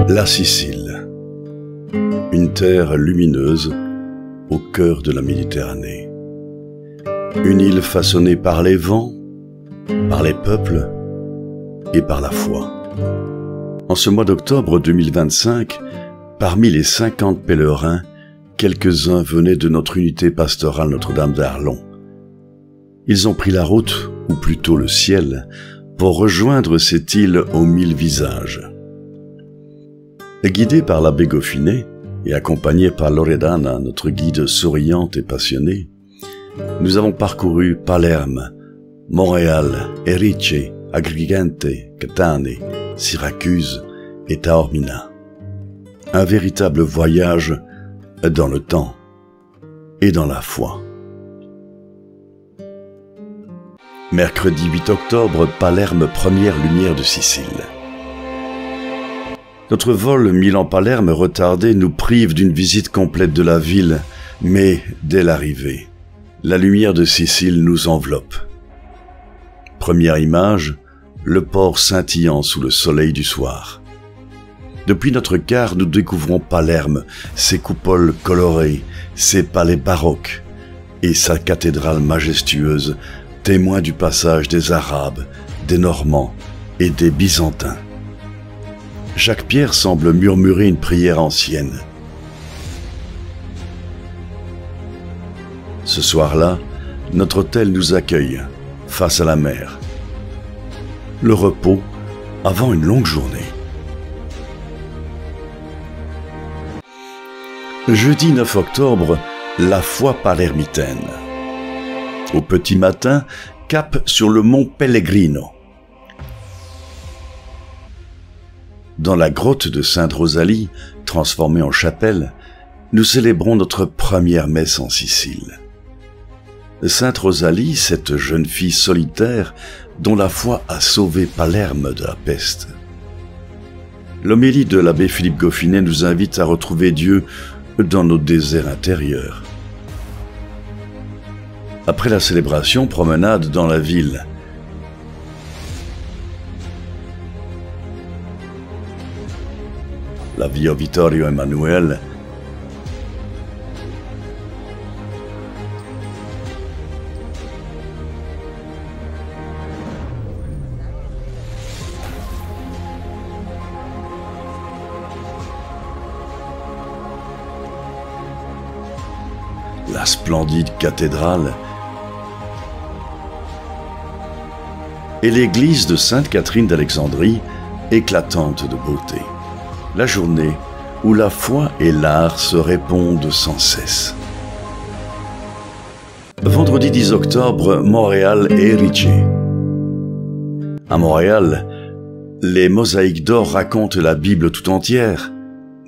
La Sicile, une terre lumineuse au cœur de la Méditerranée. Une île façonnée par les vents, par les peuples et par la foi. En ce mois d'octobre 2025, parmi les 50 pèlerins, quelques-uns venaient de notre unité pastorale Notre-Dame d'Arlon. Ils ont pris la route, ou plutôt le ciel, pour rejoindre cette île aux 1000 visages. Guidés par l'abbé Goffinet et accompagnés par Loredana, notre guide souriante et passionnée, nous avons parcouru Palerme, Montréal, Erice, Agrigente, Catane, Syracuse et Taormina. Un véritable voyage dans le temps et dans la foi. Mercredi 8 octobre, Palerme, première lumière de Sicile. Notre vol Milan-Palerme retardé nous prive d'une visite complète de la ville, mais dès l'arrivée, la lumière de Sicile nous enveloppe. Première image, le port scintillant sous le soleil du soir. Depuis notre quart, nous découvrons Palerme, ses coupoles colorées, ses palais baroques et sa cathédrale majestueuse, témoin du passage des Arabes, des Normands et des Byzantins. Chaque pierre semble murmurer une prière ancienne. Ce soir-là, notre hôtel nous accueille, face à la mer. Le repos avant une longue journée. Jeudi 9 octobre, la foi palermitaine. Au petit matin, cap sur le mont Pellegrino. Dans la grotte de Sainte-Rosalie, transformée en chapelle, nous célébrons notre première messe en Sicile. Sainte Rosalie, cette jeune fille solitaire dont la foi a sauvé Palerme de la peste. L'homélie de l'abbé Philippe Goffinet nous invite à retrouver Dieu dans nos déserts intérieurs. Après la célébration, promenade dans la ville. La Via Vittorio Emanuele, la splendide cathédrale et l'église de Sainte-Catherine d'Alexandrie, éclatante de beauté. La journée où la foi et l'art se répondent sans cesse. Vendredi 10 octobre, Montréal et Erice. À Montréal, les mosaïques d'or racontent la Bible tout entière.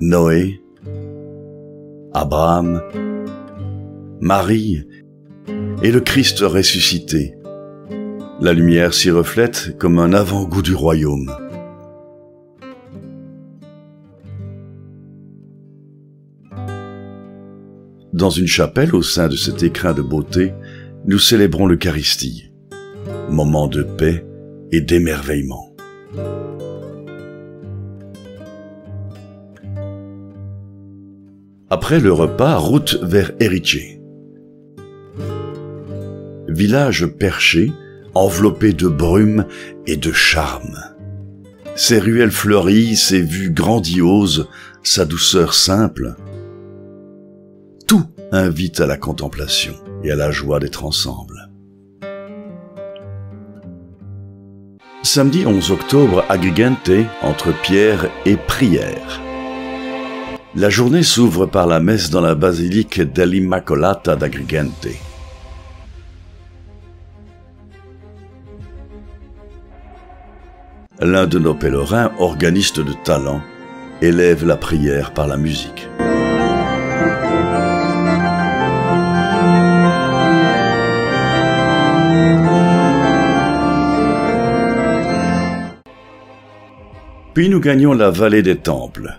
Noé, Abraham, Marie et le Christ ressuscité. La lumière s'y reflète comme un avant-goût du royaume. Dans une chapelle au sein de cet écrin de beauté, nous célébrons l'Eucharistie, moment de paix et d'émerveillement. Après le repas, route vers Erice. Village perché, enveloppé de brume et de charme. Ses ruelles fleuries, ses vues grandioses, sa douceur simple. Tout invite à la contemplation et à la joie d'être ensemble. Samedi 11 octobre, Agrigente, entre pierre et prière. La journée s'ouvre par la messe dans la basilique dell'Immacolata d'Agrigente. L'un de nos pèlerins, organiste de talent, élève la prière par la musique. Puis nous gagnons la vallée des temples.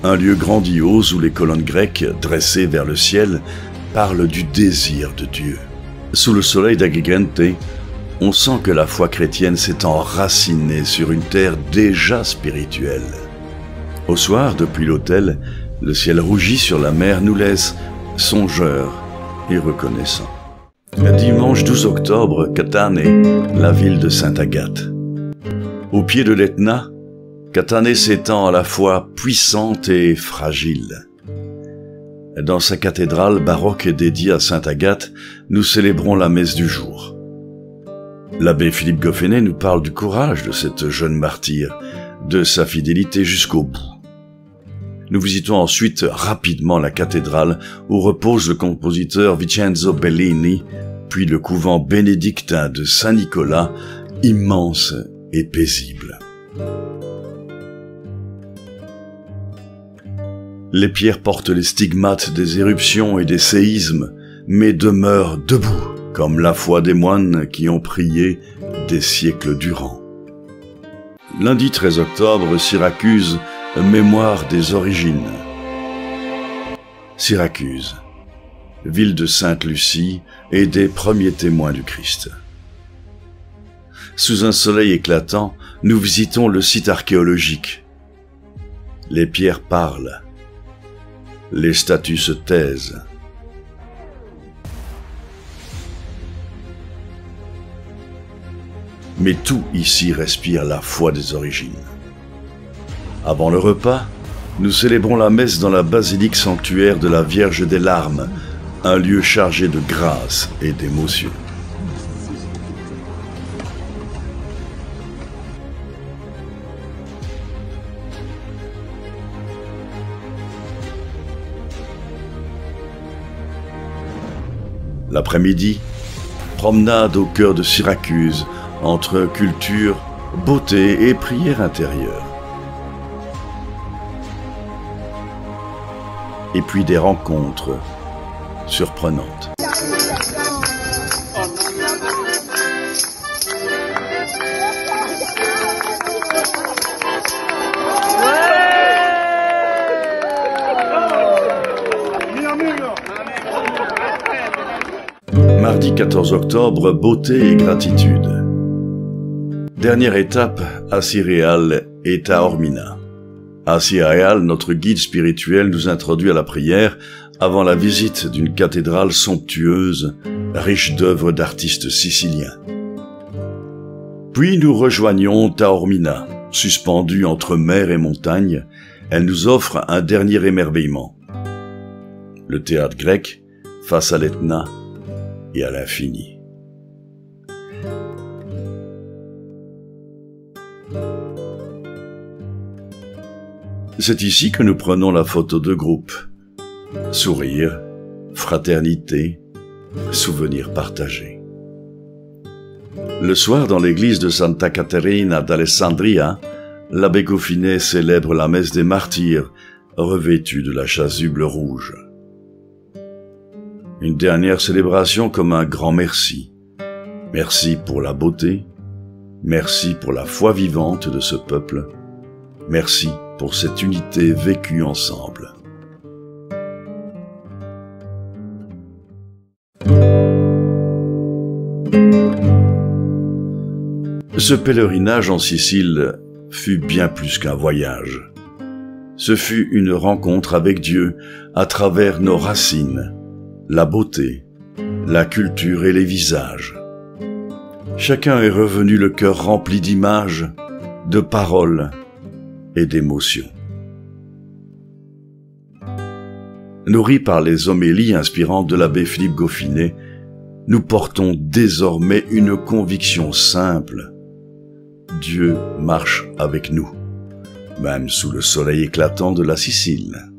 Un lieu grandiose où les colonnes grecques, dressées vers le ciel, parlent du désir de Dieu. Sous le soleil d'Agrigente, on sent que la foi chrétienne s'est enracinée sur une terre déjà spirituelle. Au soir, depuis l'autel, le ciel rougi sur la mer nous laisse songeurs et reconnaissants. Dimanche 12 octobre, Katane, la ville de Sainte Agathe. Au pied de l'Etna, Katane s'étend à la fois puissante et fragile. Dans sa cathédrale baroque dédiée à Sainte Agathe, nous célébrons la messe du jour. L'abbé Philippe Goffenet nous parle du courage de cette jeune martyre, de sa fidélité jusqu'au bout. Nous visitons ensuite rapidement la cathédrale où repose le compositeur Vincenzo Bellini, puis le couvent bénédictin de Saint-Nicolas, immense et paisible. Les pierres portent les stigmates des éruptions et des séismes, mais demeurent debout, comme la foi des moines qui ont prié des siècles durant. Lundi 13 octobre, Syracuse, mémoire des origines. Syracuse, ville de Sainte-Lucie et des premiers témoins du Christ. Sous un soleil éclatant, nous visitons le site archéologique. Les pierres parlent. Les statues se taisent. Mais tout ici respire la foi des origines. Avant le repas, nous célébrons la messe dans la basilique sanctuaire de la Vierge des Larmes, un lieu chargé de grâce et d'émotion. L'après-midi, promenade au cœur de Syracuse, entre culture, beauté et prière intérieure. Et puis des rencontres surprenantes. Mardi 14 octobre, beauté et gratitude. Dernière étape, à Cireale et Taormina. À Cireale, notre guide spirituel nous introduit à la prière avant la visite d'une cathédrale somptueuse, riche d'œuvres d'artistes siciliens. Puis nous rejoignons Taormina, suspendue entre mer et montagne. Elle nous offre un dernier émerveillement. Le théâtre grec face à l'Etna et à l'infini. C'est ici que nous prenons la photo de groupe. Sourire, fraternité, souvenirs partagés. Le soir, dans l'église de Santa Caterina d'Alessandria, l'abbé Goffenet célèbre la messe des martyrs, revêtue de la chasuble rouge. Une dernière célébration comme un grand merci. Merci pour la beauté, merci pour la foi vivante de ce peuple, merci pour cette unité vécue ensemble. Ce pèlerinage en Sicile fut bien plus qu'un voyage. Ce fut une rencontre avec Dieu à travers nos racines, la beauté, la culture et les visages. Chacun est revenu le cœur rempli d'images, de paroles et d'émotions. Nourris par les homélies inspirantes de l'abbé Philippe Goffenet, nous portons désormais une conviction simple. Dieu marche avec nous, même sous le soleil éclatant de la Sicile.